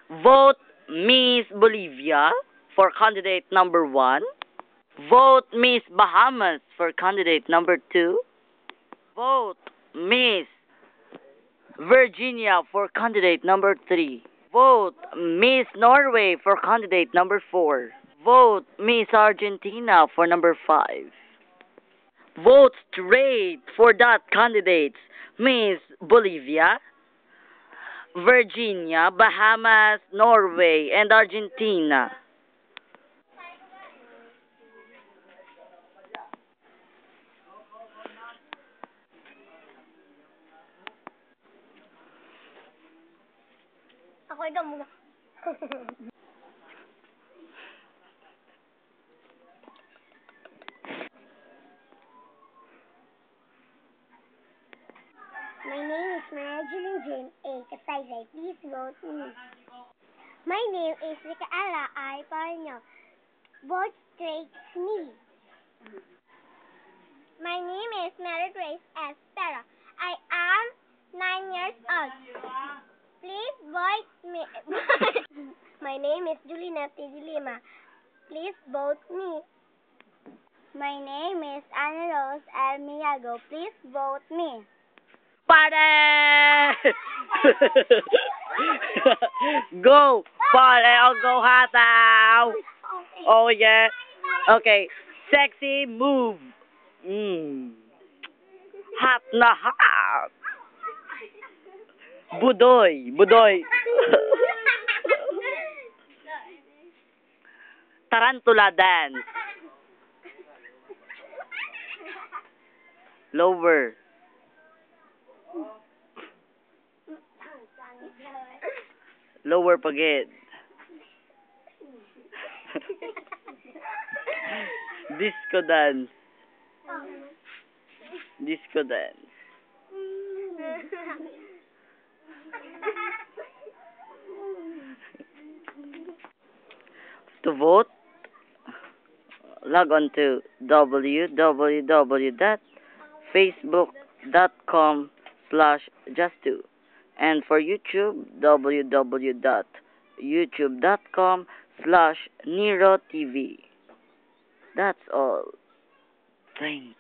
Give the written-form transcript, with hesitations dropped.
Vote Miss Bolivia for candidate number 1. Vote Miss Bahamas for candidate number 2. Vote Miss Virginia for candidate number 3. Vote Miss Norway for candidate number 4. Vote Miss Argentina for number 5. Vote straight for that candidates Miss Bolivia, Virginia, Bahamas, Norway, and Argentina. Ako ikaw muna. My name is Marjorie Jane A. Kasaysay. Please vote me. My name is Micaela I. Parno. Vote straight me. My name is Mary Grace S. Pero. I am 9 years old. Please vote me. My name is Julina T. Lima. Please vote me. My name is Ana Rose L. Miyago. Please vote me. Pare! Go! Pare, I'll go hataw! Oh yeah. Okay. Sexy move. Hot na hot. Budoy. Budoy. Tarantula dance. Lower. Lower pagid. Disco dance. Disco dance. To vote, log on to www.facebook.com/just2, and for YouTube, www.youtube.com/NeroTV. That's all. Thank